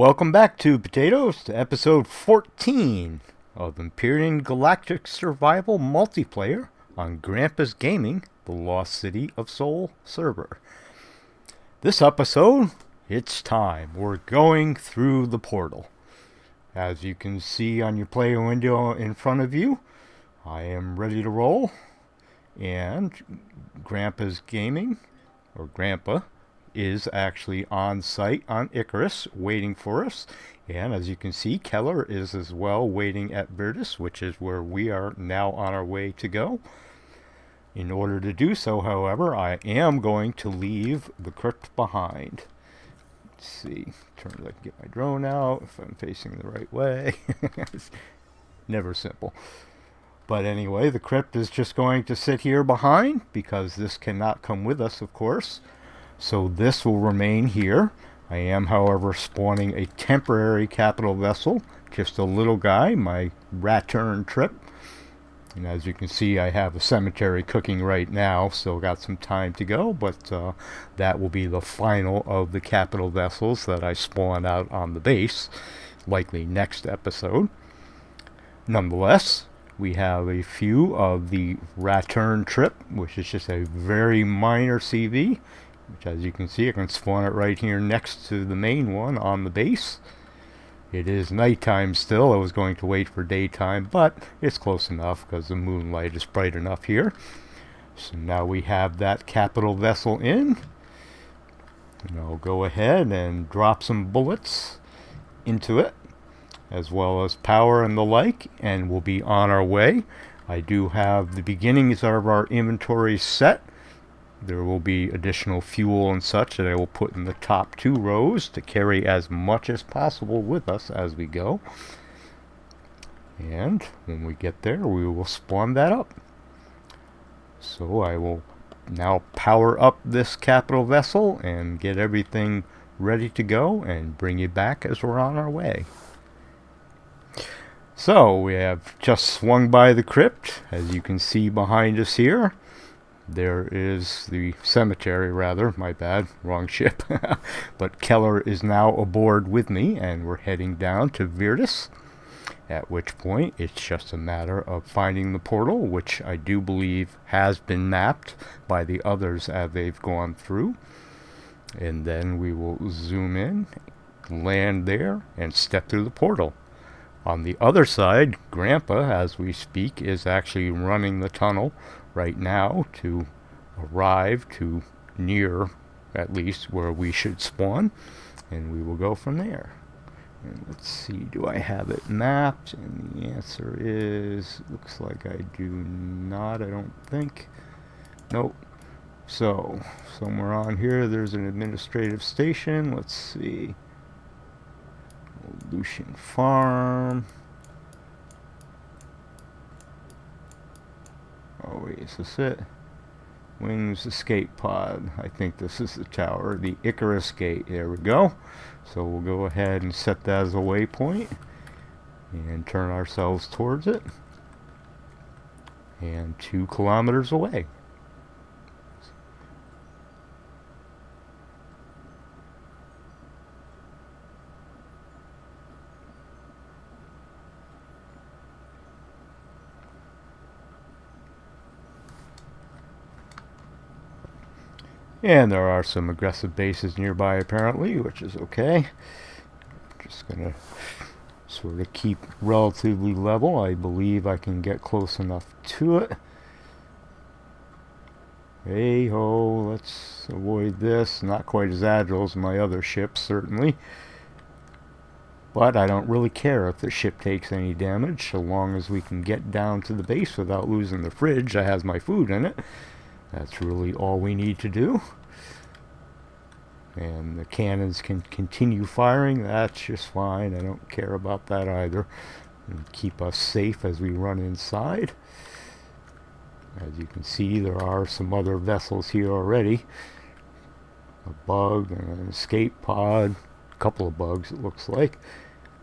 Welcome back to Potatoes, to episode 14 of Empyrion Galactic Survival Multiplayer on Grandpa's Gaming, the Lost City of Soul server. This episode, it's time. We're going through the portal. As you can see on your player window in front of you, I am ready to roll. And Grandpa's Gaming, or Grandpa, is actually on site on Icarus waiting for us, and as you can see, Keller is as well waiting at Virtus, which is where we are now on our way to go. In order to do so, however, I am going to leave the crypt behind. Let's see, turn to get my drone out if I'm facing the right way. It's never simple. But anyway, the crypt is just going to sit here behind because this cannot come with us, of course. So this will remain here. I am, however, spawning a temporary capital vessel, just a little guy, my Return trip. And as you can see, I have a cemetery cooking right now, so got some time to go, but that will be the final of the capital vessels that I spawn out on the base, likely next episode. Nonetheless, we have a few of the Return trip, which is just a very minor CV. Which, as you can see, I can spawn it right here next to the main one on the base. It is nighttime still. I was going to wait for daytime, but it's close enough because the moonlight is bright enough here. So now we have that capital vessel in. And I'll go ahead and drop some bullets into it, as well as power and the like, and we'll be on our way. I do have the beginnings of our inventory set. There will be additional fuel and such that I will put in the top two rows to carry as much as possible with us as we go. And when we get there, we will spawn that up. So I will now power up this capital vessel and get everything ready to go and bring you back as we're on our way. So we have just swung by the crypt, as you can see behind us here. There is the cemetery, rather. My bad, wrong ship. But Keller is now aboard with me, and we're heading down to Virtus. At which point, it's just a matter of finding the portal, which I do believe has been mapped by the others as they've gone through. And then we will zoom in, land there, and step through the portal. On the other side, Grandpa, as we speak, is actually running the tunnel right now to arrive to near, at least, where we should spawn, and we will go from there. And let's see, do I have it mapped? And the answer is, looks like I do not, I don't think. Nope. So, somewhere on here there's an administrative station. Let's see. Lucian Farm. Oh wait, is this it? Wings Escape Pod. I think this is the tower. The Icarus Gate. There we go. So we'll go ahead and set that as a waypoint and turn ourselves towards it. And 2 kilometers away. And there are some aggressive bases nearby apparently, which is okay. Just gonna sort of keep relatively level. I believe I can get close enough to it. Hey ho, let's avoid this. Not quite as agile as my other ships, certainly. But I don't really care if the ship takes any damage, so long as we can get down to the base without losing the fridge that has my food in it. That's really all we need to do. And the cannons can continue firing. That's just fine. I don't care about that either. And keep us safe as we run inside. As you can see, there are some other vessels here already. A bug and an escape pod. A couple of bugs, it looks like.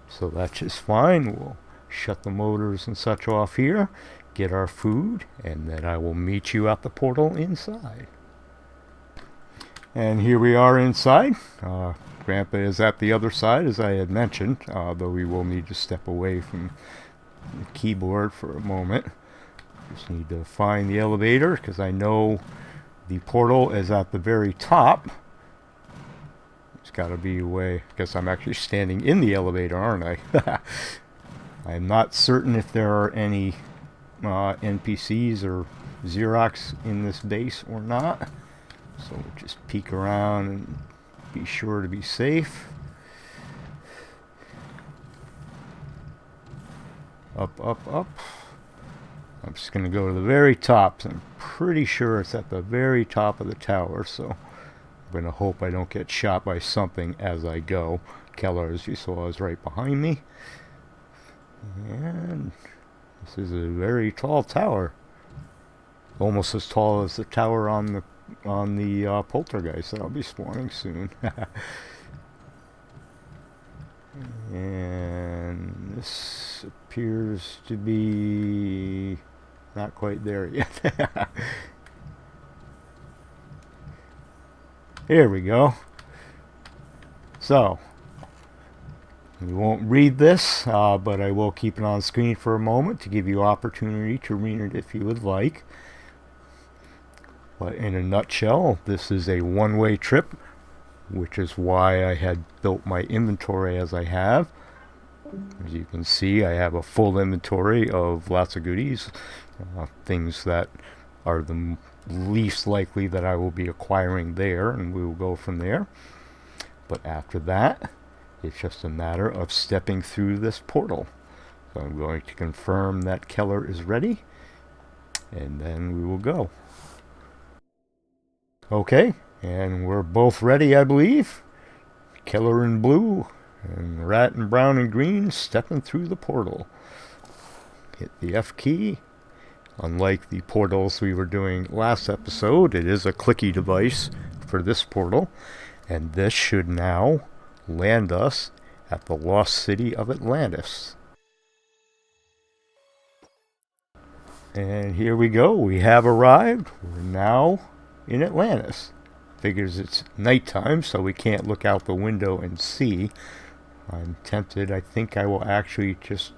So that's just fine. We'll shut the motors and such off here. Get our food, and then I will meet you at the portal inside. And here we are inside. Grandpa is at the other side, as I had mentioned, though we will need to step away from the keyboard for a moment. Just need to find the elevator, because I know the portal is at the very top. There's got to be a way. I guess I'm actually standing in the elevator, aren't I? I'm not certain if there are any NPCs or Xerox in this base or not. So we'll just peek around and be sure to be safe. Up, up, up. I'm just going to go to the very top. I'm pretty sure it's at the very top of the tower, so I'm going to hope I don't get shot by something as I go. Keller, as you saw, is right behind me. And this is a very tall tower. Almost as tall as the tower on the poltergeist that I'll be spawning soon. And this appears to be not quite there yet. Here we go. So, we won't read this, but I will keep it on screen for a moment to give you opportunity to read it if you would like. But in a nutshell, this is a one-way trip, which is why I had built my inventory as I have. As you can see, I have a full inventory of lots of goodies, things that are the least likely that I will be acquiring there, and we will go from there. But after that, it's just a matter of stepping through this portal. So I'm going to confirm that Keller is ready, and then we will go. Okay, and we're both ready, I believe. Keller in blue, and Rat in brown and green, stepping through the portal. Hit the F key. Unlike the portals we were doing last episode, it is a clicky device for this portal, and this should now land us at the lost city of Atlantis. And here we go, we have arrived. We're now in Atlantis. Figures it's nighttime, so we can't look out the window and see. I'm tempted. I think I will actually just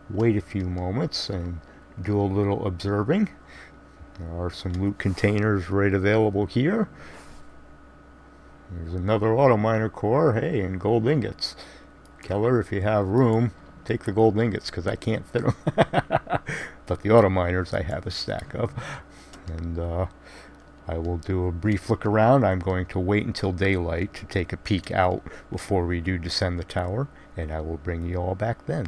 wait a few moments and do a little observing. There are some loot containers right available here. There's another auto miner core. Hey, and gold ingots. Keller, if you have room, take the gold ingots, because I can't fit them. But the auto miners I have a stack of. And I will do a brief look around. I'm going to wait until daylight to take a peek out before we do descend the tower, and I will bring you all back then.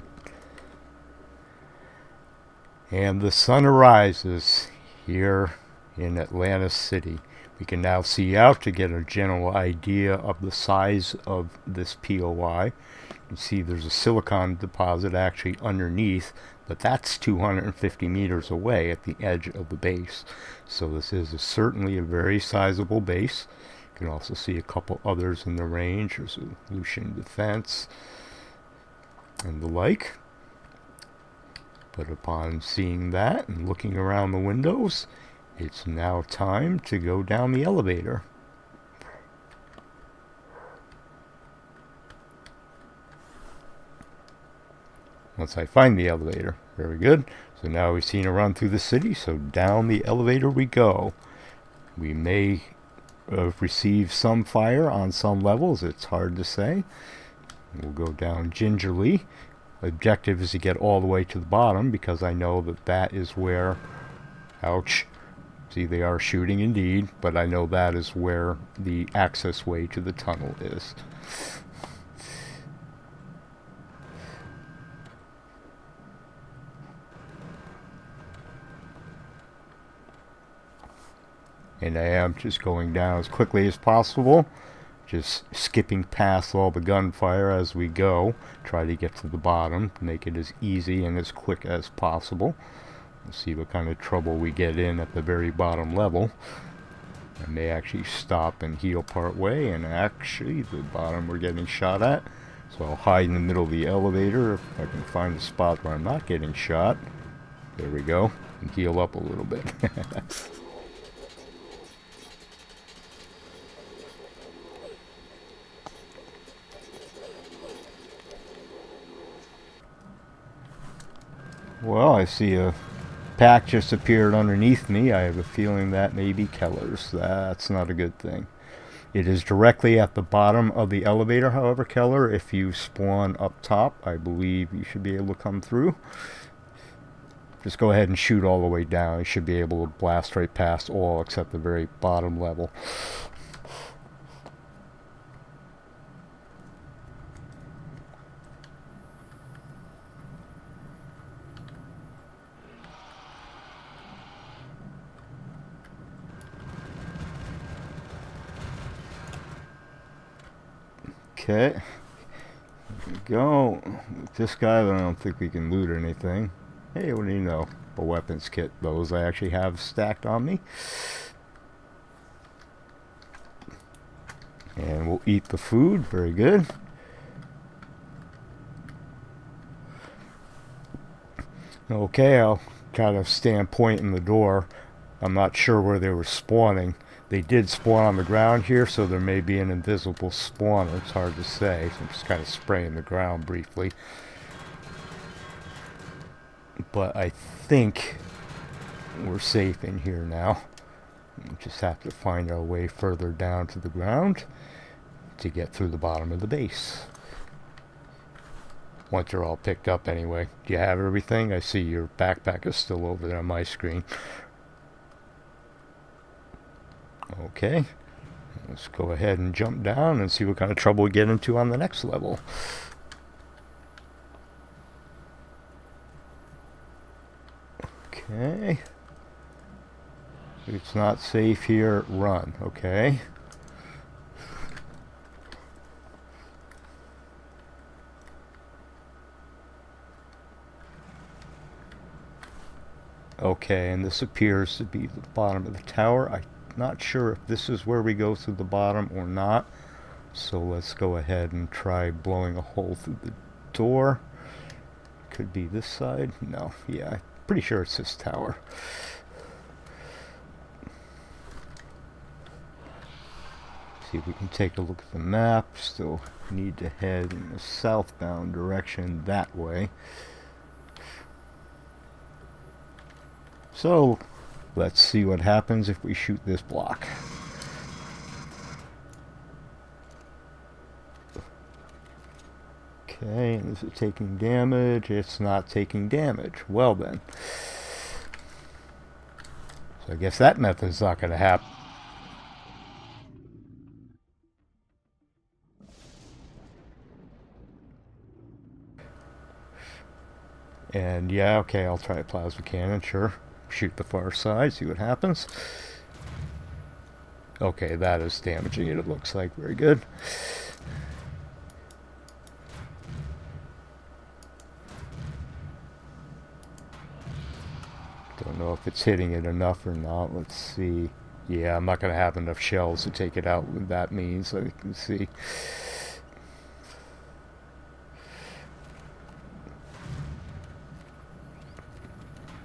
And the sun arises here in Atlantis City. We can now see out to get a general idea of the size of this POI. You can see there's a silicon deposit actually underneath, but that's 250 meters away at the edge of the base. So this is certainly a very sizable base. You can also see a couple others in the range. There's a Lucian Defense and the like. But upon seeing that and looking around the windows, it's now time to go down the elevator. Once I find the elevator. Very good. So now we've seen a run through the city, so down the elevator we go. We may receive some fire on some levels. It's hard to say. We'll go down gingerly. Objective is to get all the way to the bottom, because I know that that is where... Ouch. See, they are shooting indeed, but I know that is where the access way to the tunnel is. And I am just going down as quickly as possible, just skipping past all the gunfire as we go. Try to get to the bottom, make it as easy and as quick as possible. Let's see what kind of trouble we get in at the very bottom level. I may actually stop and heal part way, and actually the bottom we're getting shot at. So I'll hide in the middle of the elevator if I can find a spot where I'm not getting shot. There we go, and heal up a little bit. Well, I see a pack just appeared underneath me. I have a feeling that may be Keller's. That's not a good thing. It is directly at the bottom of the elevator, however, Keller. If you spawn up top, I believe you should be able to come through. Just go ahead and shoot all the way down. You should be able to blast right past all except the very bottom level. Okay. Here we go. This guy, I don't think we can loot or anything. Hey, what do you know? A weapons kit. Those I actually have stacked on me. And we'll eat the food. Very good. Okay, I'll kind of stand pointing the door. I'm not sure where they were spawning. They did spawn on the ground here, so there may be an invisible spawner. It's hard to say. So I'm just kind of spraying the ground briefly. But I think we're safe in here now. We just have to find our way further down to the ground to get through the bottom of the base. Once you're all picked up anyway. Do you have everything? I see your backpack is still over there on my screen. Okay. Let's go ahead and jump down and see what kind of trouble we get into on the next level. Okay. If it's not safe here, run. Okay. Okay, and this appears to be the bottom of the tower. I'm not sure if this is where we go through the bottom or not. So let's go ahead and try blowing a hole through the door. Could be this side. No, yeah, I'm pretty sure it's this tower. See if we can take a look at the map. Still need to head in the southbound direction that way. So, let's see what happens if we shoot this block. Okay, is it taking damage? It's not taking damage. Well then. So I guess that method's not going to happen. And yeah, okay, I'll try a plasma cannon, sure. Shoot the far side, see what happens. Okay, that is damaging it, it looks like. Very good. Don't know if it's hitting it enough or not. Let's see. Yeah, I'm not going to have enough shells to take it out with that means, so you can see.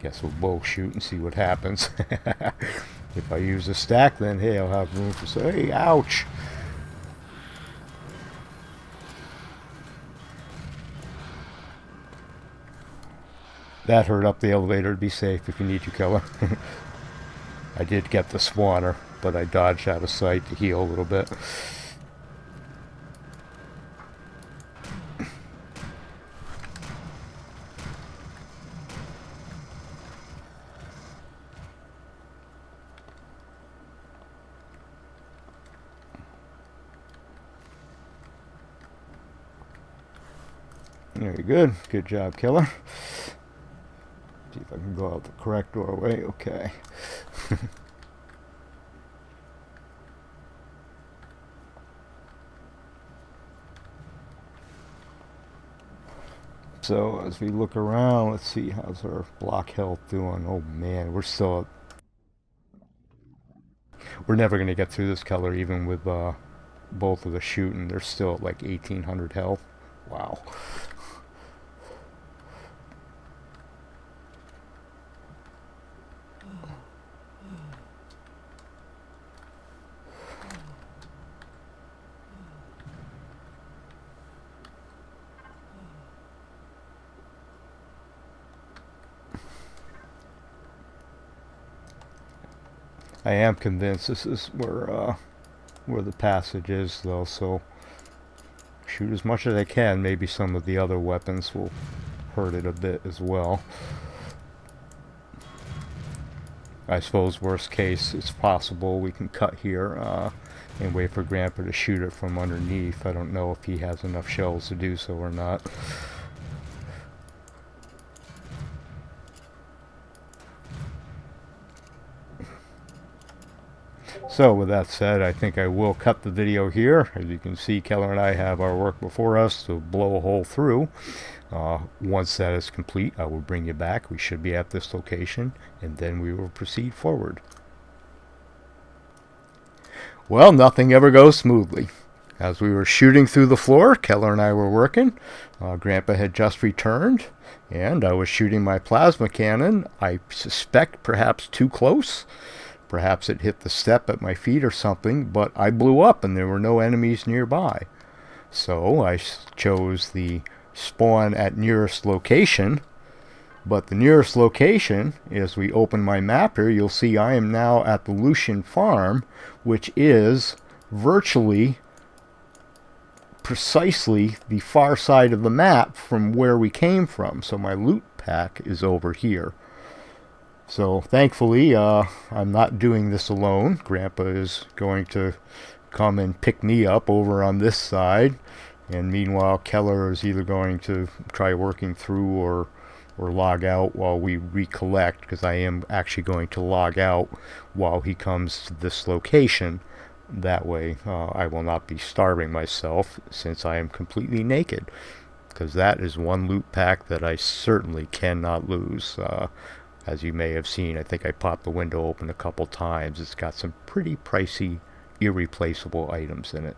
Guess we'll both shoot and see what happens. If I use a stack, then hey, I'll have room for say, hey, ouch! That hurt up the elevator. To be safe if you need to, Keller. I did get the spawner, but I dodged out of sight to heal a little bit. Very good. Good job, Killer. See if I can go out the correct doorway. Okay. So as we look around, let's see, how's our block health doing? Oh man, we're still... We're never going to get through this, Keller, even with both of the shooting. They're still at like 1800 health. Wow. I am convinced this is where the passage is, though, so shoot as much as I can. Maybe some of the other weapons will hurt it a bit as well. I suppose worst case, it's possible we can cut here and wait for Grandpa to shoot it from underneath. I don't know if he has enough shells to do so or not. So with that said, I think I will cut the video here. As you can see, Keller and I have our work before us to blow a hole through. Once that is complete, I will bring you back. We should be at this location, and then we will proceed forward. Well, nothing ever goes smoothly. As we were shooting through the floor, Keller and I were working. Grandpa had just returned, and I was shooting my plasma cannon. I suspect perhaps too close. Perhaps it hit the step at my feet or something, but I blew up and there were no enemies nearby. So I chose the spawn at nearest location, but the nearest location, as we open my map here, you'll see I am now at the Lucian farm, which is virtually precisely the far side of the map from where we came from. So my loot pack is over here. So thankfully I'm not doing this alone. Grandpa is going to come and pick me up over on this side, and meanwhile Keller is either going to try working through or log out while we recollect, because I am actually going to log out while he comes to this location. That way I will not be starving myself, since I am completely naked, because that is one loot pack that I certainly cannot lose. As you may have seen, I think I popped the window open a couple times. It's got some pretty pricey, irreplaceable items in it.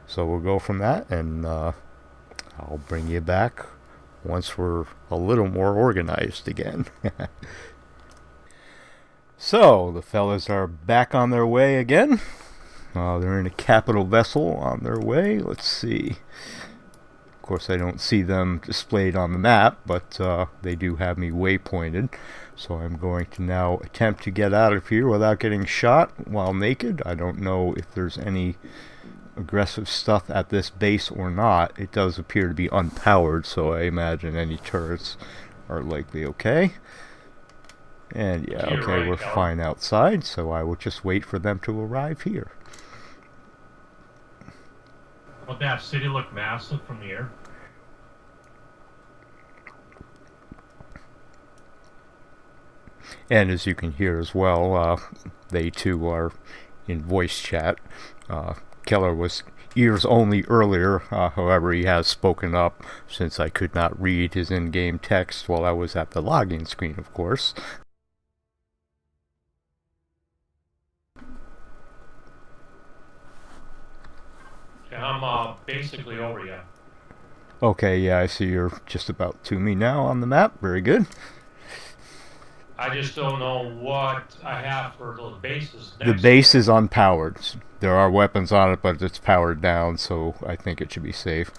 So we'll go from that, and I'll bring you back once we're a little more organized again. So, the fellas are back on their way again. They're in a capital vessel on their way. Let's see. Of course, I don't see them displayed on the map, but they do have me waypointed. So I'm going to now attempt to get out of here without getting shot while naked. I don't know if there's any aggressive stuff at this base or not. It does appear to be unpowered, so I imagine any turrets are likely okay. And yeah, okay, we're fine outside, so I will just wait for them to arrive here. Would that city look massive from the air? And as you can hear as well, they too are in voice chat. Keller was ears only earlier, however he has spoken up since I could not read his in-game text while I was at the login screen, of course. I'm basically over you. Okay, yeah, I see you're just about to me now on the map. Very good. I just don't know what I have for those bases. The base is unpowered. There are weapons on it, but it's powered down, so I think it should be safe.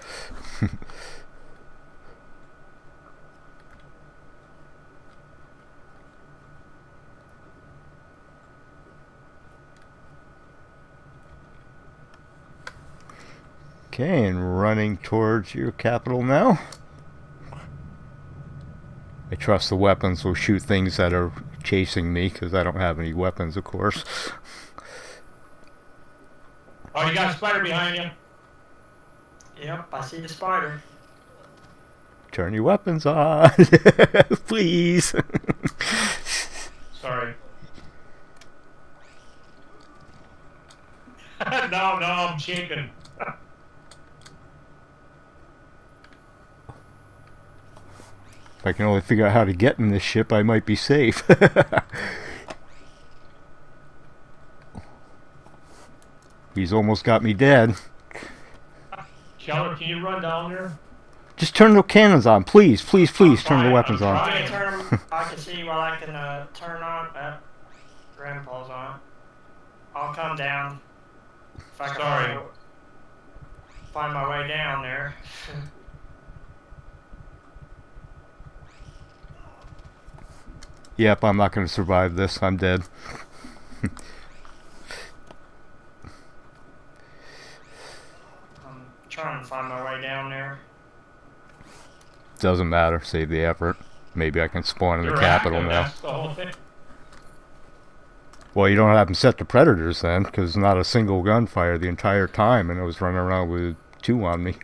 Okay, and running towards your capital now. I trust the weapons will shoot things that are chasing me, because I don't have any weapons, of course. Oh, you got a spider behind you? Yep, I see the spider. Turn your weapons on, please. Sorry. No, I'm shaking. If I can only figure out how to get in this ship, I might be safe. He's almost got me dead. Keller, can you run down there? Just turn the cannons on, please, please, please. Turn the weapons on. I can see what I can turn on. Grandpa's on. I'll come down. If I can find my way down there. Yep, I'm not going to survive this. I'm dead. Doesn't matter. Save the effort. Maybe I can spawn in the You're capital active, now. that's the whole thing. Well, you don't have them set to predators then, because not a single gunfire the entire time, and I was running around with 2 on me.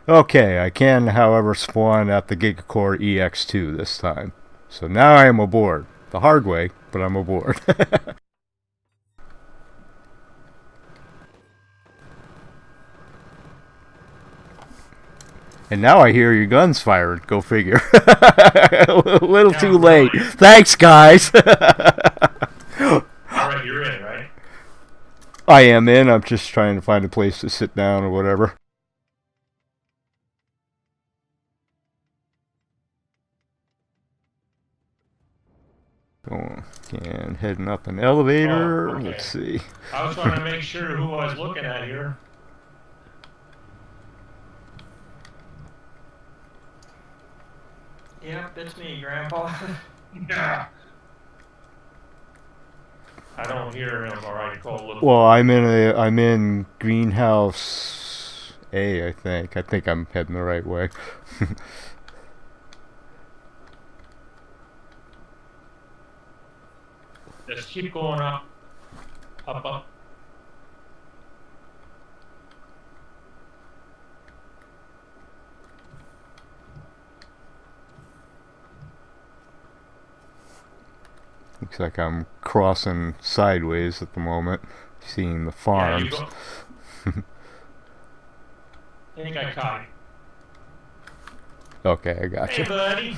Okay, I can, however, spawn at the Gigacore EX2 this time. So now I am aboard. The hard way, but I'm aboard. And now I hear your guns firing. Go figure. A little Yeah, too late. really. Thanks, guys. Alright, you're in, right? I am in. I'm just trying to find a place to sit down or whatever. Oh, and heading up an elevator. Oh, okay. Let's see. I was trying to make sure who I was looking at here. Yep, it's me, Grandpa. Nah. I don't hear him. Alright, Cole. Well, I'm in greenhouse A, I think. I think I'm heading the right way. Just keep going up. Up. Looks like I'm crossing sideways at the moment, seeing the Yeah, you farms. go. I think I caught you. Okay, I got Hey, you. buddy.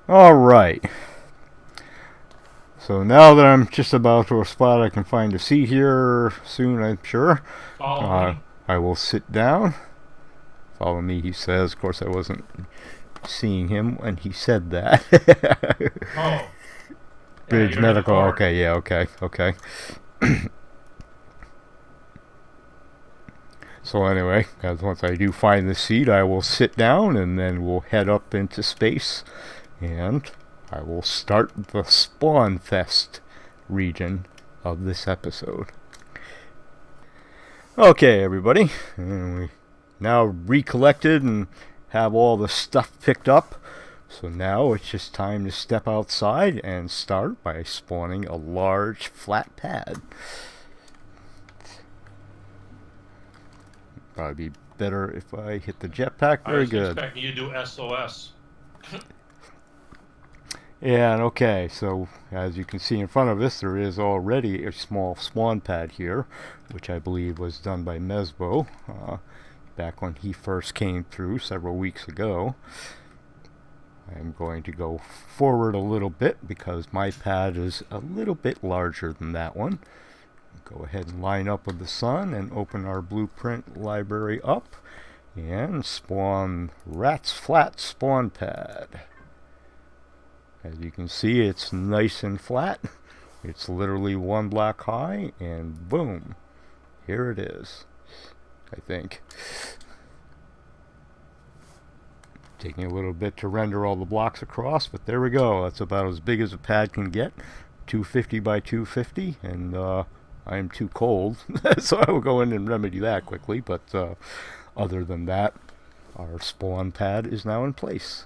Alright. So now that I'm just about to a spot I can find a seat here soon, I'm sure, Follow me. I will sit down. Follow me, he says. Of course, I wasn't seeing him when he said that. Oh. Bridge you're in the medical. car. Okay, yeah, okay. So anyway, guys, once I do find the seat, I will sit down and then we'll head up into space. And I will start the Spawnfest region of this episode. Okay, everybody. And we now recollected and have all the stuff picked up. So now it's just time to step outside and start by spawning a large flat pad. Probably be better if I hit the jetpack. I Very was good. expecting you to do SOS. Yeah, and okay, so as you can see in front of us, there is already a small spawn pad here, which I believe was done by Mesbo back when he first came through several weeks ago. I'm going to go forward a little bit because my pad is a little bit larger than that one. Go ahead and line up with the sun and open our blueprint library up and spawn Rat's Flat spawn pad. As you can see, it's nice and flat. It's literally 1 block high, and boom, here it is, I think. Taking a little bit to render all the blocks across, but there we go. That's about as big as a pad can get. 250 by 250, and I am too cold, so I will go in and remedy that quickly, but other than that, our spawn pad is now in place.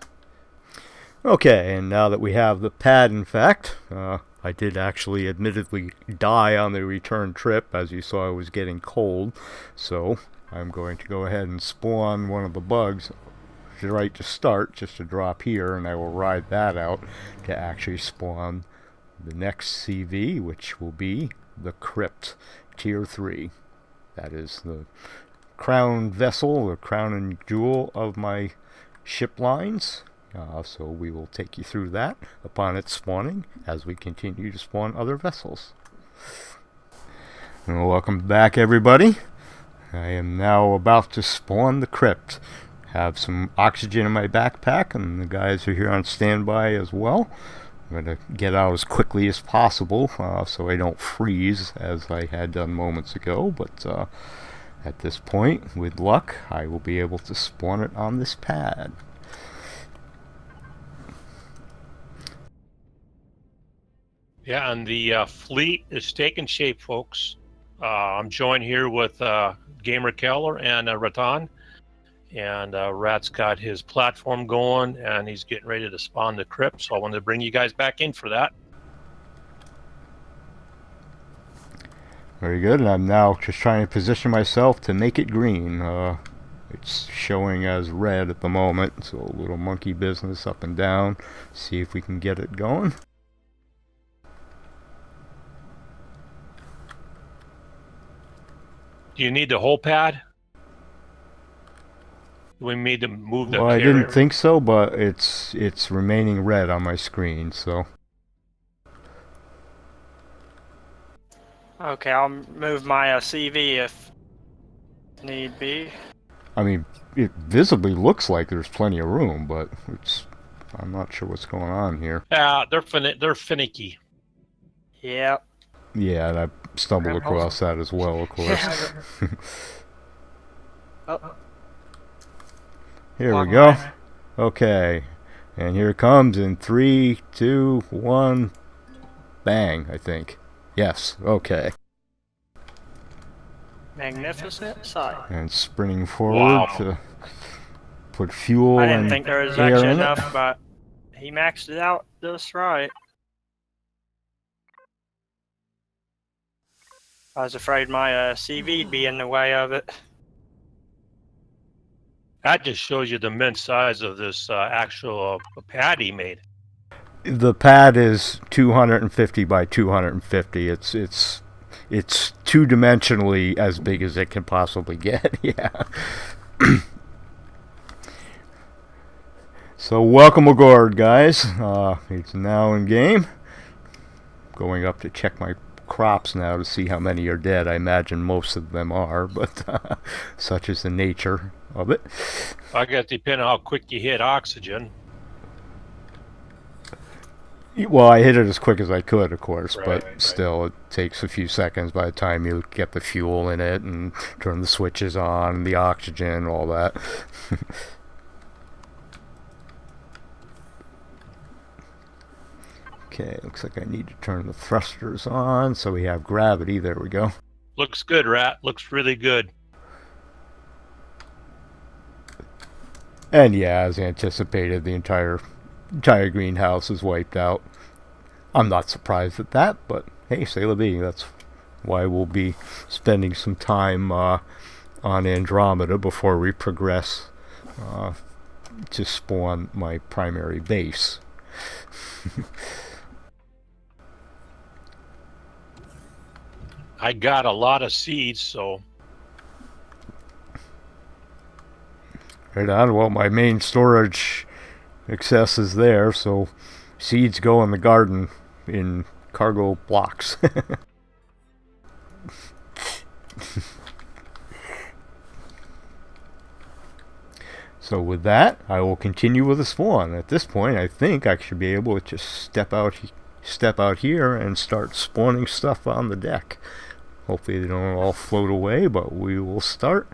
Okay, and now that we have the pad, in fact, I did actually admittedly die on the return trip. As you saw, I was getting cold, so I'm going to go ahead and spawn one of the bugs right to start, just to drop here, and I will ride that out to actually spawn the next CV, which will be the Crypt Tier 3. That is the crown vessel, the crown and jewel of my ship lines. So we will take you through that upon its spawning as we continue to spawn other vessels. And welcome back, everybody. I am now about to spawn the Crypt. Have some oxygen in my backpack, and the guys are here on standby as well. I'm going to get out as quickly as possible so I don't freeze as I had done moments ago, but at this point, with luck, I will be able to spawn it on this pad. Yeah, and the fleet is taking shape, folks. I'm joined here with Gamer Keller and Ratan. And Rat's got his platform going, and he's getting ready to spawn the crypt. So I wanted to bring you guys back in for that. Very good, and I'm now just trying to position myself to make it green. It's showing as red at the moment, so a little monkey business up and down. See if we can get it going. Do you need the whole pad? We need to move the Well, I carrier. didn't think so, but it's remaining red on my screen, so... Okay, I'll move my CV if need be. I mean, it visibly looks like there's plenty of room, but I'm not sure what's going on here. They're finicky. Yep. Yeah, and I stumbled across that as well, of course. Oh. Here we go. Okay. And here it comes in 3, 2, 1. Bang, I think. Yes, okay. Magnificent sight. And sprinting forward to put fuel I and didn't think there was air actually in it. enough, but he maxed it out just right. I was afraid my CV'd be in the way of it. That just shows you the immense size of this actual pad he made. The pad is 250 by 250. It's two-dimensionally as big as it can possibly get. Yeah. So welcome aboard, guys. It's now in game. Going up to check my crops now to see how many are dead. I imagine most of them are, but such is the nature of it. I guess depending on how quick you hit oxygen. Well, I hit it as quick as I could, of course, but Right. still, it takes a few seconds by the time you get the fuel in it and turn the switches on, the oxygen, all that. Okay, looks like I need to turn the thrusters on so we have gravity. There we go. Looks good, Rat. Looks really good. And yeah, as anticipated, the entire greenhouse is wiped out. I'm not surprised at that, but hey, c'est la vie. That's why we'll be spending some time on Andromeda before we progress to spawn my primary base. I got a lot of seeds, so... Right on. Well, my main storage access is there, so seeds go in the garden in cargo blocks. So with that, I will continue with the spawn. At this point, I think I should be able to just step out here and start spawning stuff on the deck. Hopefully they don't all float away, but we will start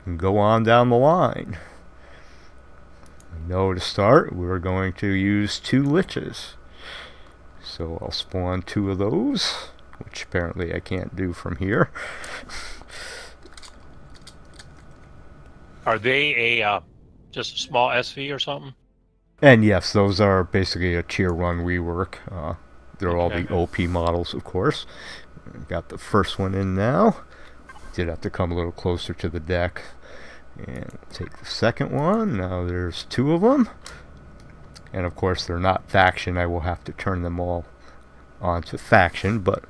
and go on down the line. We know to start, we're going to use 2 liches. So I'll spawn 2 of those, which apparently I can't do from here. Are they a just a small SV or something? And yes, those are basically a tier 1 rework. They're all the OP models, of course. Got the first one in now. Did have to come a little closer to the deck. And we'll take the second one. Now there's 2 of them. And of course they're not faction. I will have to turn them all onto faction, but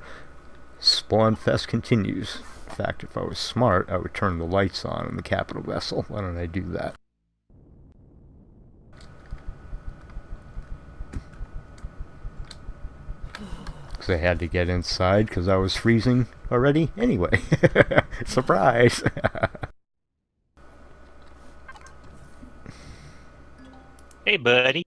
Spawnfest continues. In fact, if I was smart, I would turn the lights on in the capital vessel. Why don't I do that? Because I had to get inside because I was freezing already anyway. Surprise! Hey, buddy.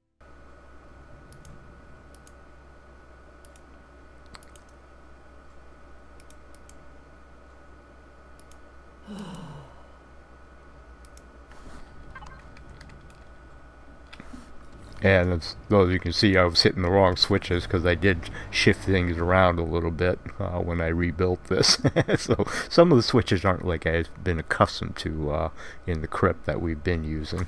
And as those you can see, I was hitting the wrong switches because I did shift things around a little bit when I rebuilt this. So some of the switches aren't like I've been accustomed to in the crypt that we've been using.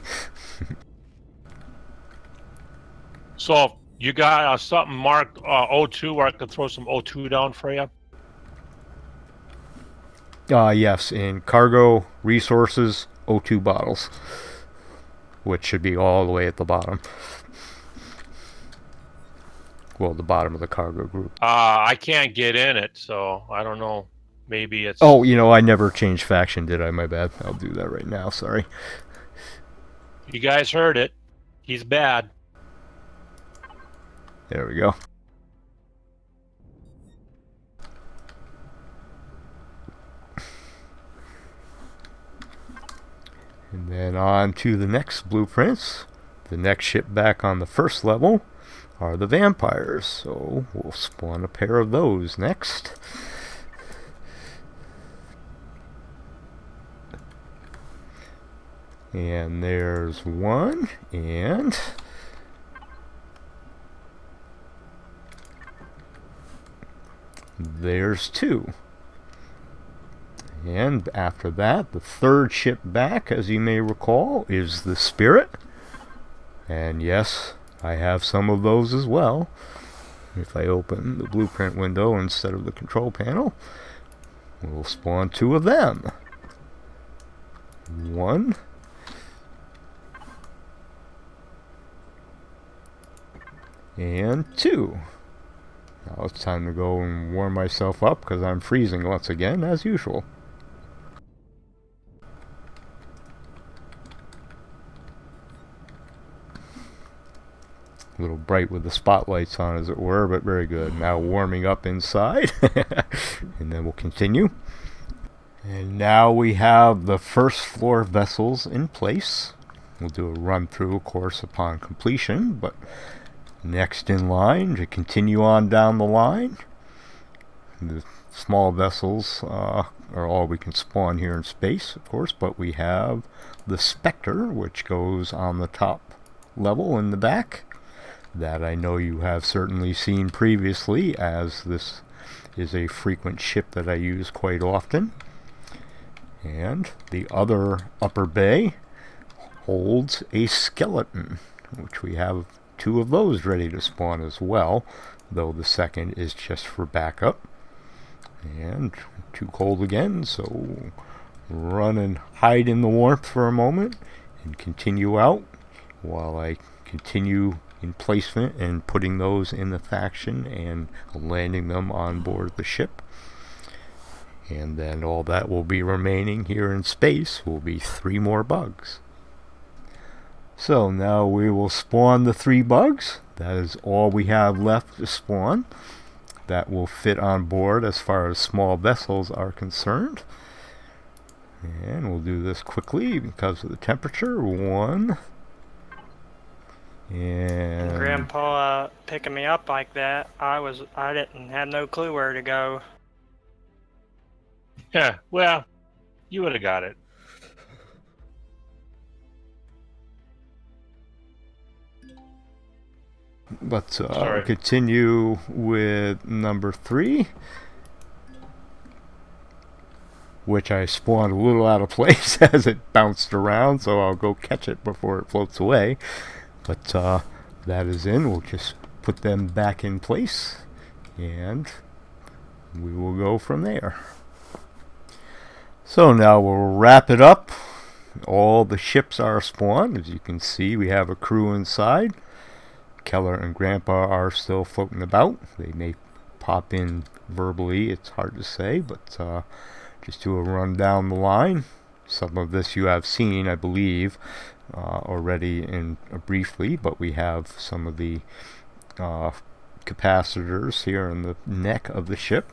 So you got something marked O2 where I could throw some O2 down for you? Yes, in cargo resources, O2 bottles, which should be all the way at the bottom. Well, the bottom of the cargo group. I can't get in it, so I don't know. Maybe it's... Oh, you know, I never changed faction, did I? My bad. I'll do that right now, sorry. You guys heard it. He's bad. There we go. And then on to the next blueprints. The next ship back on the first level are the vampires, so we'll spawn a pair of those next. And there's one, and there's two. And after that, the third ship back, as you may recall, is the Spirit. And yes, I have some of those as well. If I open the blueprint window instead of the control panel, we'll spawn two of them. One. And two. Now it's time to go and warm myself up because I'm freezing once again, as usual. A little bright with the spotlights on, as it were, but very good. Now warming up inside, and then we'll continue. And now we have the first floor vessels in place. We'll do a run through, of course, upon completion, but next in line to continue on down the line, the small vessels are all we can spawn here in space, of course, but we have the Spectre, which goes on the top level in the back. That I know you have certainly seen previously, as this is a frequent ship that I use quite often. And the other upper bay holds a skeleton, which we have two of those ready to spawn as well, though the second is just for backup. And too cold again, so run and hide in the warmth for a moment and continue out while I continue in placement and putting those in the faction and landing them on board the ship. And then all that will be remaining here in space will be 3 more bugs. So now we will spawn the 3 bugs. That is all we have left to spawn. That will fit on board as far as small vessels are concerned. And we'll do this quickly because of the temperature. 1. And Grandpa picking me up like that, I didn't have no clue where to go. Yeah, well, you would have got it. Let's continue with number 3, which I spawned a little out of place as it bounced around, so I'll go catch it before it floats away. But that is in. We'll just put them back in place, and we will go from there. So now we'll wrap it up. All the ships are spawned. As you can see, we have a crew inside. Keller and Grandpa are still floating about. They may pop in verbally, it's hard to say, but just do a run down the line. Some of this you have seen, I believe, already briefly, but we have some of the capacitors here in the neck of the ship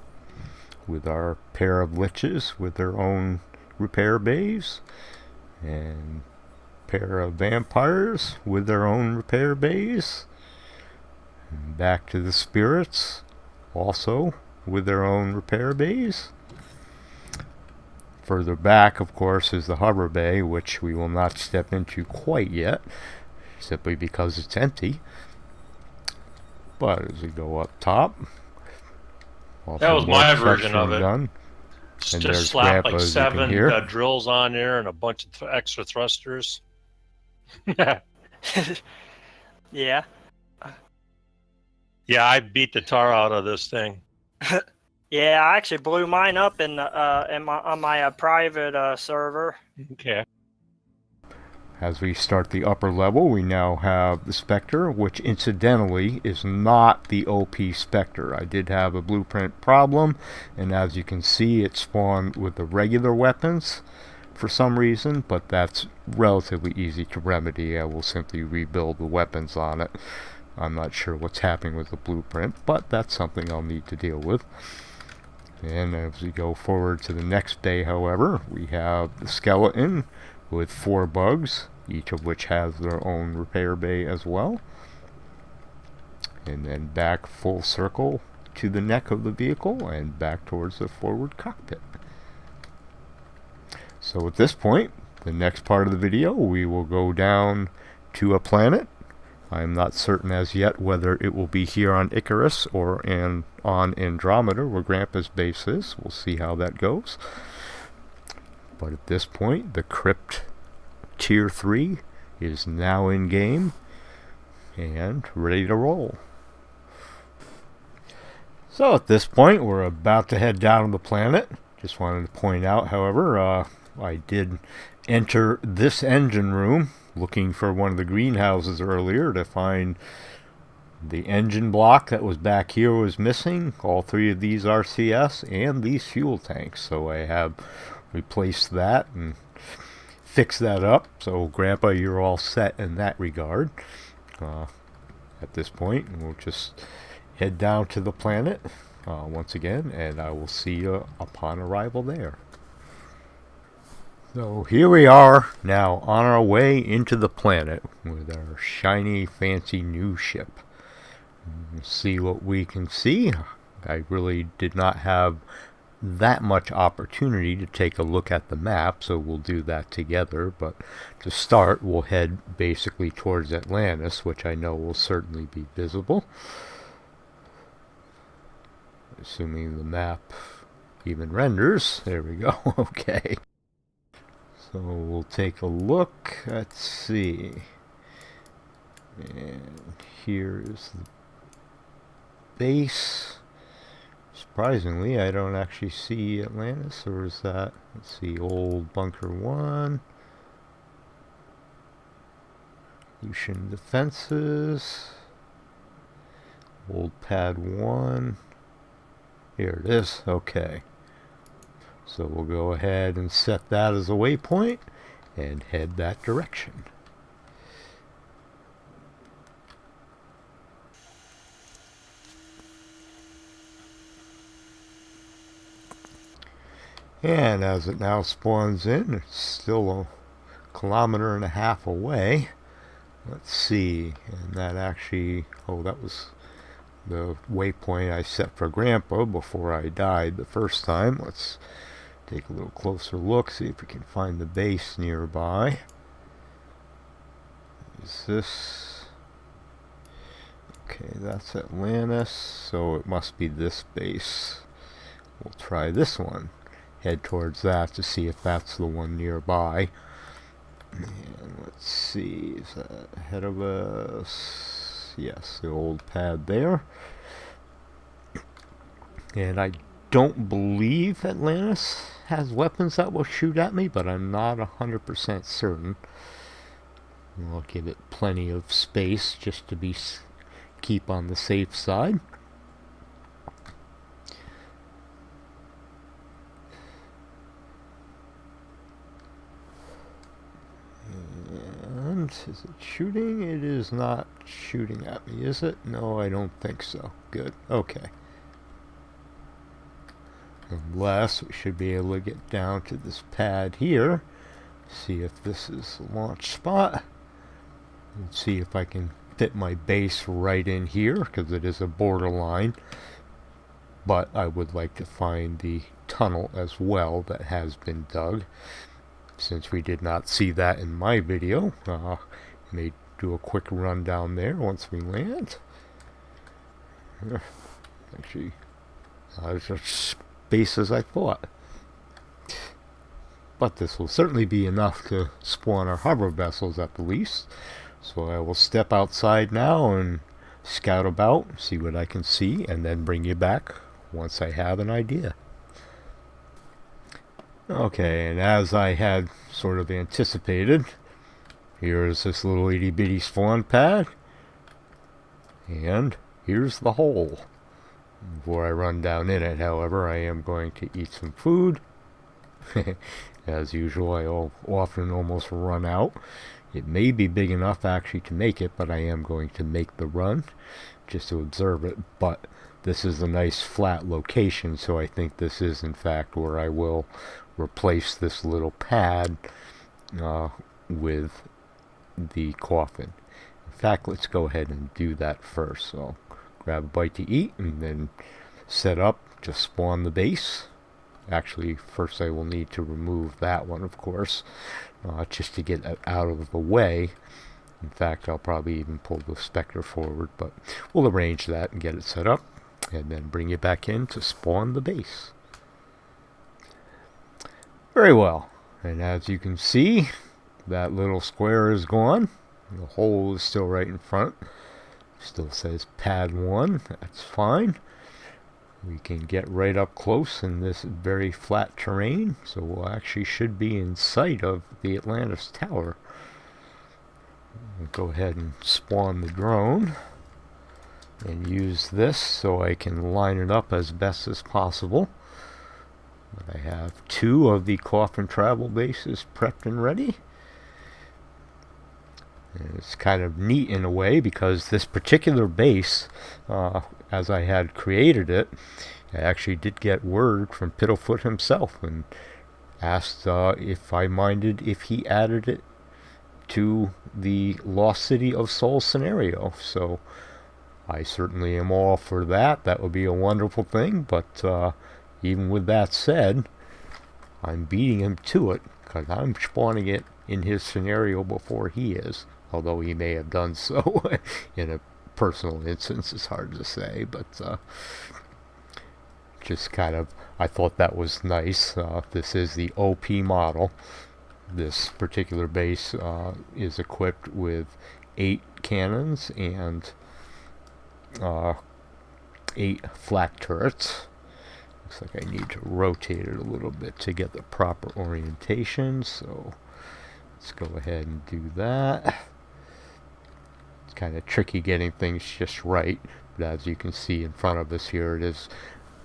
with our pair of liches with their own repair bays, and pair of vampires with their own repair bays. And back to the spirits, also with their own repair bays. Further back, of course, is the hover bay, which we will not step into quite yet. simply because it's empty. But as we go up top, That was more my version of structuring it. done. And Just there's slap Grandpa, like as you can 7 hear. drills on there and a bunch of extra thrusters. Yeah. Yeah, I beat the tar out of this thing. Yeah, I actually blew mine up in on my private server. Okay. As we start the upper level, we now have the Spectre, which incidentally is not the OP Spectre. I did have a blueprint problem, and as you can see, it spawned with the regular weapons for some reason, but that's relatively easy to remedy. I will simply rebuild the weapons on it. I'm not sure what's happening with the blueprint, but that's something I'll need to deal with. And as we go forward to the next day, however, we have the Skeleton with 4 bugs, each of which has their own repair bay as well. And then back full circle to the neck of the vehicle and back towards the forward cockpit. So at this point, the next part of the video, we will go down to a planet. I'm not certain as yet whether it will be here on Icarus or on Andromeda, where Grandpa's base is. We'll see how that goes. But at this point, the Crypt Tier 3 is now in game and ready to roll. So at this point, we're about to head down to the planet. Just wanted to point out, however, I did enter this engine room looking for one of the greenhouses earlier to find the engine block that was back here was missing. All 3 of these RCS and these fuel tanks. So I have replaced that and fixed that up. So Grandpa, you're all set in that regard. At this point, we'll just head down to the planet once again, and I will see you upon arrival there. So here we are now on our way into the planet with our shiny, fancy new ship. We'll see what we can see. I really did not have that much opportunity to take a look at the map, so we'll do that together. But to start, we'll head basically towards Atlantis, which I know will certainly be visible. Assuming the map even renders. There we go. Okay. So we'll take a look. Let's see. And here is the base. Surprisingly, I don't actually see Atlantis, or is that, let's see, old Bunker 1. Lucian Defenses. Old Pad 1. Here it is. Okay. So we'll go ahead and set that as a waypoint and head that direction. And as it now spawns in, it's still a 1.5 kilometers away. Let's see, and that actually, oh, that was the waypoint I set for Grandpa before I died the first time. Let's take a little closer look, see if we can find the base nearby. Is this... Okay, that's Atlantis, so it must be this base. We'll try this one. Head towards that to see if that's the one nearby. And let's see, is that ahead of us? Yes, the old pad there. And I don't believe Atlantis has weapons that will shoot at me, but I'm not 100% certain. I'll give it plenty of space just to keep on the safe side. And is it shooting? It is not shooting at me, is it? No, I don't think so. Good. Okay. Unless we should be able to get down to this pad here. See if this is the launch spot. And see if I can fit my base right in here, because it is a borderline. But I would like to find the tunnel as well that has been dug. Since we did not see that in my video, it made do a quick run down there once we land. Actually, there's as space as I thought. But this will certainly be enough to spawn our hover vessels at the least. So I will step outside now and scout about, see what I can see, and then bring you back once I have an idea. Okay, and as I had sort of anticipated, here's this little itty bitty spawn pad, and here's the hole. Before I run down in it, however, I am going to eat some food. As usual, I often almost run out. It may be big enough actually to make it, but I am going to make the run just to observe it. But this is a nice flat location, so I think this is in fact where I will replace this little pad with the coffin. In fact, let's go ahead and do that first. So I'll grab a bite to eat and then set up to spawn the base. Actually, first I will need to remove that one, of course, just to get it out of the way. In fact, I'll probably even pull the Spectre forward, but we'll arrange that and get it set up, and then bring it back in to spawn the base. Very well, and as you can see, that little square is gone. The hole is still right in front. Still says pad 1, that's fine. We can get right up close in this very flat terrain, so we'll actually should be in sight of the Atlantis Tower. I'll go ahead and spawn the drone and use this so I can line it up as best as possible. But I have 2 of the coffin travel bases prepped and ready. And it's kind of neat in a way because this particular base, as I had created it, I actually did get word from Piddlefoot himself and asked if I minded if he added it to the Lost City of Soul scenario. So I certainly am all for that. That would be a wonderful thing, but even with that said, I'm beating him to it because I'm spawning it in his scenario before he is. Although he may have done so in a personal instance, it's hard to say, but just kind of, I thought that was nice. This is the OP model. This particular base is equipped with 8 cannons and 8 flat turrets. Looks like I need to rotate it a little bit to get the proper orientation, so let's go ahead and do that. Kind of tricky getting things just right, but as you can see in front of us here, it is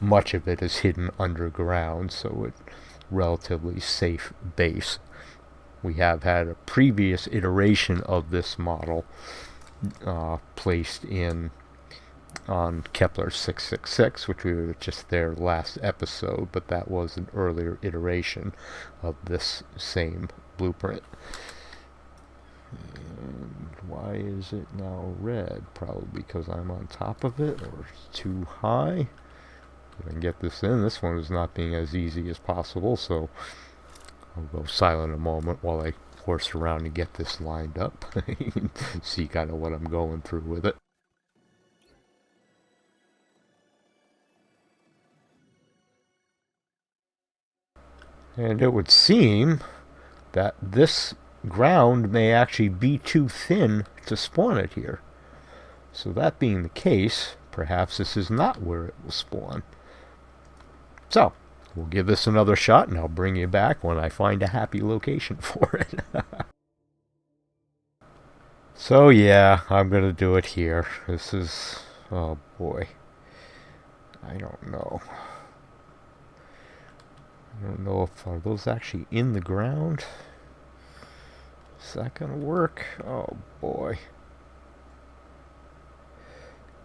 much of it is hidden underground, so it's relatively safe base. We have had a previous iteration of this model placed in on Kepler 666, which we were just there last episode, but that was an earlier iteration of this same blueprint. And why is it now red? Probably because I'm on top of it, or it's too high. If I can get this in, this one is not being as easy as possible, so I'll go silent a moment while I horse around and get this lined up. You can see kind of what I'm going through with it. And it would seem that this ground may actually be too thin to spawn it here. So that being the case, perhaps this is not where it will spawn. So, we'll give this another shot and I'll bring you back when I find a happy location for it. So yeah, I'm going to do it here. This is, oh boy, I don't know. I don't know if, are those actually in the ground? Is that gonna work? Oh boy.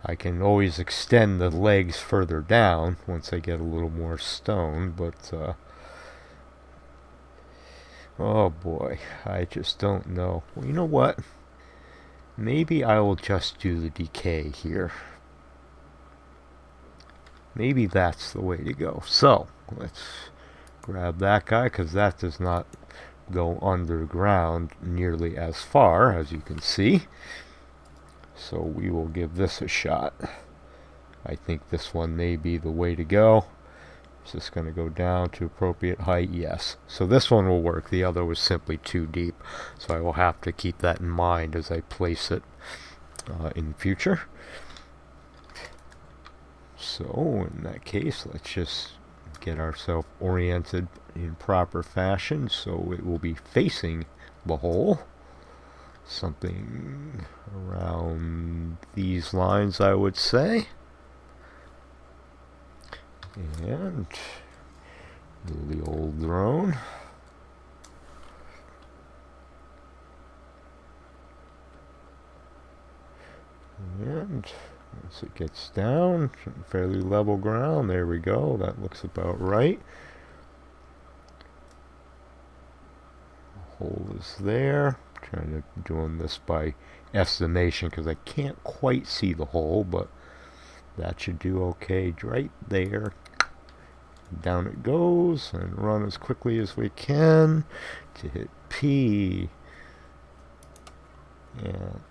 I can always extend the legs further down once I get a little more stone, but oh boy, I just don't know. Well, you know what? Maybe I will just do the decay here. Maybe that's the way to go. So, let's grab that guy, because that does not go underground nearly as far, as you can see. So we will give this a shot. I think this one may be the way to go. Is this going to go down to appropriate height? Yes. So this one will work. The other was simply too deep. So I will have to keep that in mind as I place it in the future. So in that case, let's just get ourselves oriented in proper fashion so it will be facing the hole. Something around these lines, I would say. And the old drone. And as it gets down, fairly level ground, there we go, that looks about right. The hole is there. Doing this by estimation because I can't quite see the hole, but that should do okay right there. Down it goes, and run as quickly as we can to hit P. And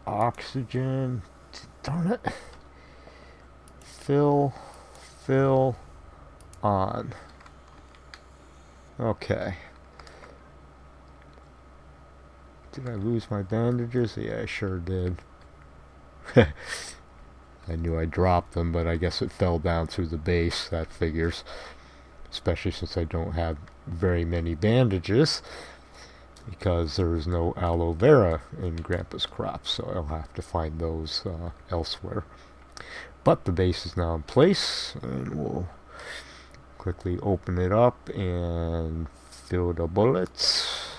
oxygen. Darn it. Fill on. Okay. Did I lose my bandages? Yeah, I sure did. I knew I dropped them, but I guess it fell down through the base. That figures. Especially since I don't have very many bandages. Because there is no aloe vera in Grandpa's crops, so I'll have to find those elsewhere. But the base is now in place, and we'll quickly open it up and fill the bullets.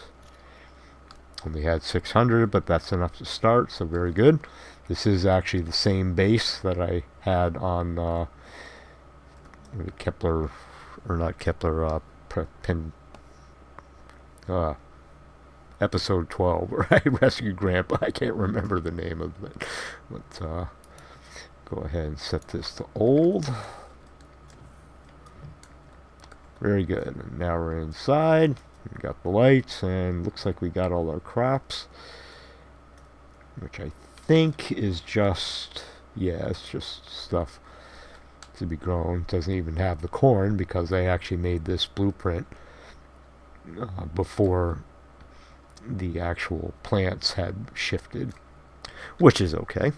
Only had 600, but that's enough to start, so very good. This is actually the same base that I had on Kepler, or not Kepler, episode 12, where I rescued Grandpa. I can't remember the name of it. But go ahead and set this to old. Very good. And now we're inside. We got the lights, and looks like we got all our crops, which I think is just, yeah, it's just stuff to be grown. It doesn't even have the corn because they actually made this blueprint before the actual plants had shifted, which is okay.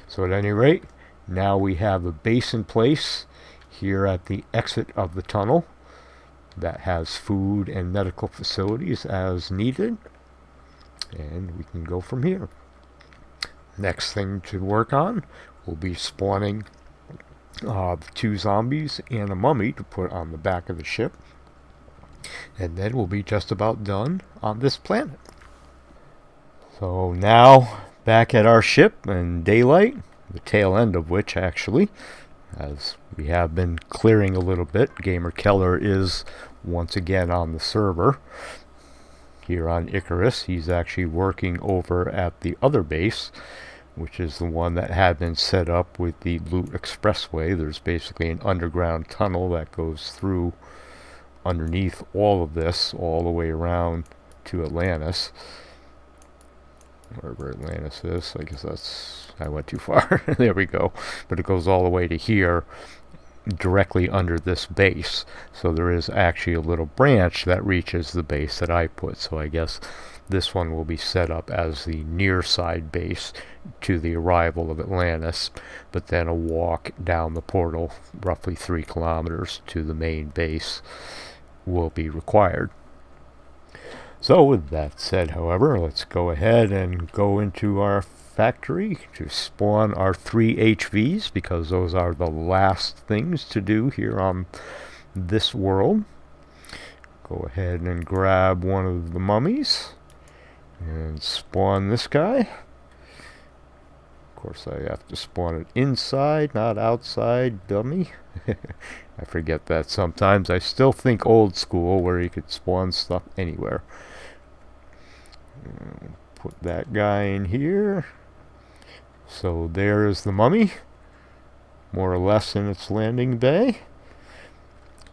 So at any rate, now we have a base in place here at the exit of the tunnel that has food and medical facilities as needed, and we can go from here. Next thing to work on will be spawning the 2 zombies and a mummy to put on the back of the ship, and then we'll be just about done on this planet. So now back at our ship in daylight, the tail end of which actually, as we have been clearing a little bit. Gamer Keller is once again on the server here on Icarus. He's actually working over at the other base, which is the one that had been set up with the Loot Expressway. There's basically an underground tunnel that goes through underneath all of this, all the way around to Atlantis. Wherever Atlantis is, I guess that's, I went too far. There we go. But it goes all the way to here, directly under this base. So there is actually a little branch that reaches the base that I put. So I guess this one will be set up as the near side base to the arrival of Atlantis, but then a walk down the portal, roughly 3 kilometers to the main base, will be required. So with that said, however, let's go ahead and go into our factory to spawn our 3 HVs, because those are the last things to do here on this world. Go ahead and grab one of the mummies and spawn this guy. Of course, I have to spawn it inside, not outside, dummy. I forget that sometimes. I still think old school, where you could spawn stuff anywhere. Put that guy in here. So there is the mummy, more or less in its landing bay.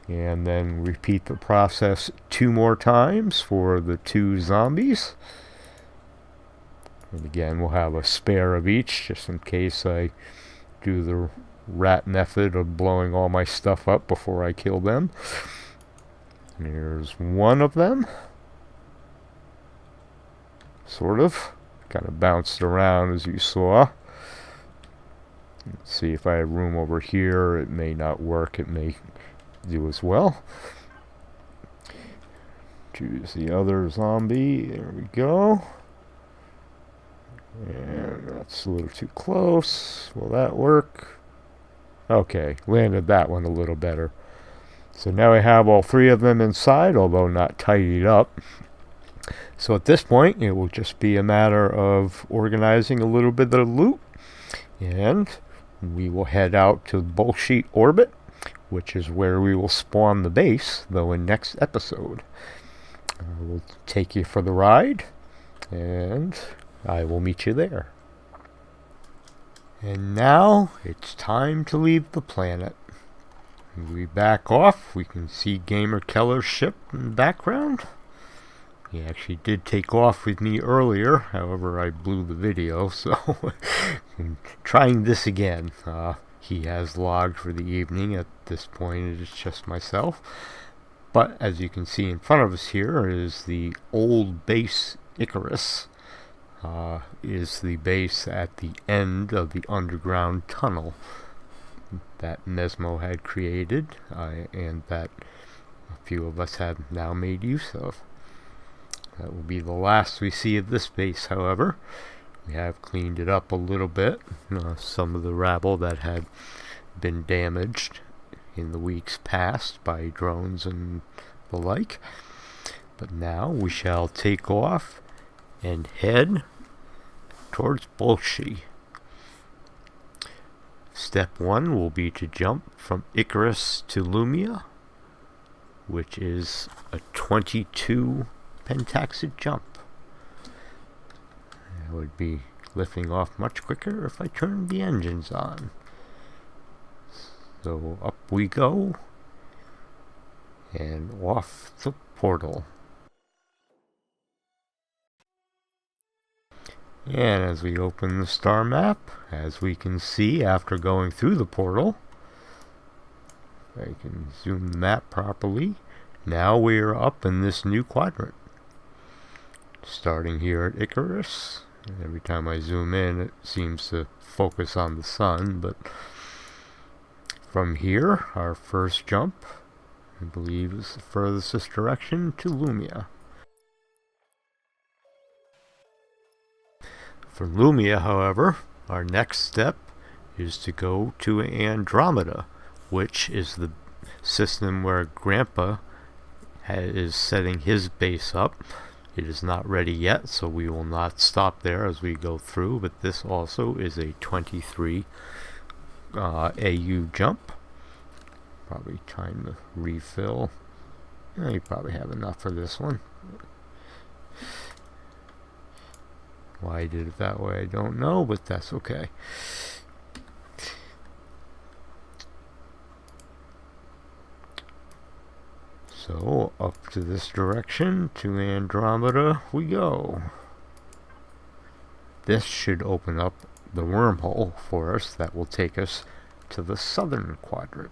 And then repeat the process 2 more times for the 2 zombies. And again, we'll have a spare of each, just in case I do the rat method of blowing all my stuff up before I kill them. And here's one of them. Sort of. Kind of bounced around, as you saw. Let's see if I have room over here. It may not work. It may do as well. Choose the other zombie. There we go. And that's a little too close. Will that work? Okay, landed that one a little better. So now I have all 3 of them inside, although not tidied up. So at this point, it will just be a matter of organizing a little bit of loot. And we will head out to Bullshit Orbit, which is where we will spawn the base, though in next episode. We'll take you for the ride, and I will meet you there. And now it's time to leave the planet. We back off. We can see Gamer Keller's ship in the background. He actually did take off with me earlier, however I blew the video, so I'm trying this again. He has logged for the evening. At this point it is just myself. But as you can see in front of us here is the old base Icarus. Is the base at the end of the underground tunnel that Mesmo had created, and that a few of us have now made use of. That will be the last we see of this base, however. We have cleaned it up a little bit. Some of the rabble that had been damaged in the weeks past by drones and the like. But now we shall take off and head towards Bolshi. Step 1 will be to jump from Icarus to Lumia, which is a 22 pentaxid jump. I would be lifting off much quicker if I turned the engines on. So up we go, and off the portal. And as we open the star map, as we can see after going through the portal, I can zoom the map properly. Now we are up in this new quadrant. Starting here at Icarus. Every time I zoom in, it seems to focus on the sun, but from here, our first jump, I believe, is the furthest direction to Lumia. For Lumia, however, our next step is to go to Andromeda, which is the system where Grandpa is setting his base up. It is not ready yet, so we will not stop there as we go through, but this also is a 23 AU jump. Probably time to refill. You probably have enough for this one. Why I did it that way, I don't know, but that's okay. So, up to this direction, to Andromeda we go. This should open up the wormhole for us that will take us to the southern quadrant.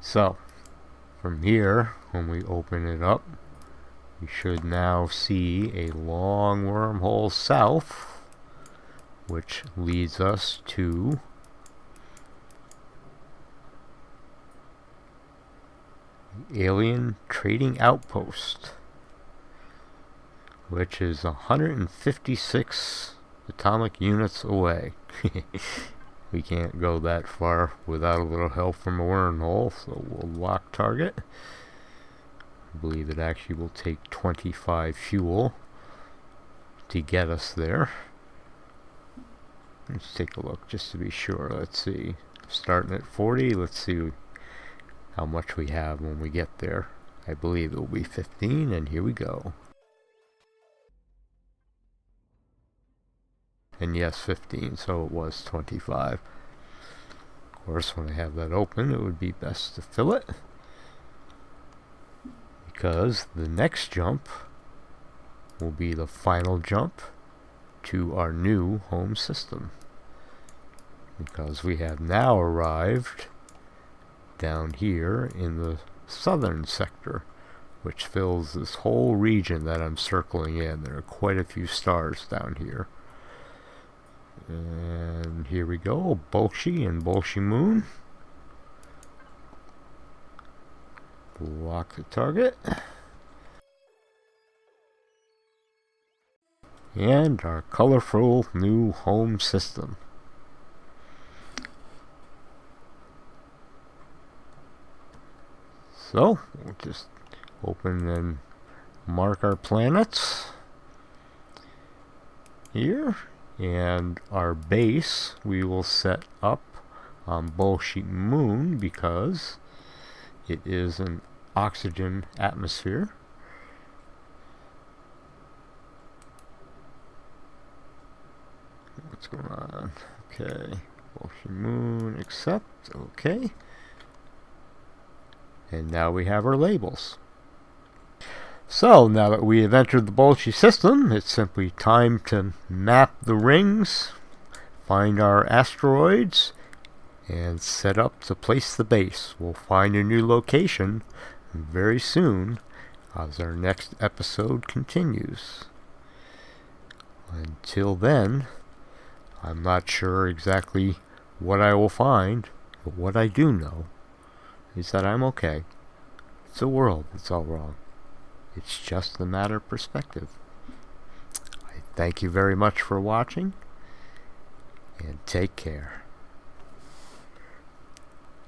So, from here, when we open it up, we should now see a long wormhole south, which leads us to Alien Trading Outpost, which is 156 atomic units away. We can't go that far without a little help from a wormhole, so we'll lock target. I believe it actually will take 25 fuel to get us there. Let's take a look just to be sure. Let's see. Starting at 40, let's see how much we have when we get there. I believe it will be 15, and here we go. And yes, 15, so it was 25. Of course, when I have that open, it would be best to fill it, because the next jump will be the final jump to our new home system, because we have now arrived down here in the southern sector, which fills this whole region that I'm circling in. There are quite a few stars down here. And here we go, Bolshi and Bolshi Moon. Lock the target. And our colorful new home system. So, we'll just open and mark our planets here. And our base we will set up on Bolshi Moon because it is an oxygen atmosphere. What's going on? Okay. Bolshi Moon, accept. Okay. And now we have our labels. So, now that we have entered the Bolshi system, it's simply time to map the rings, find our asteroids, and set up to place the base. We'll find a new location very soon as our next episode continues. Until then, I'm not sure exactly what I will find, but what I do know is that I'm okay. It's a world that's all wrong. It's just a matter of perspective. I thank you very much for watching, and take care.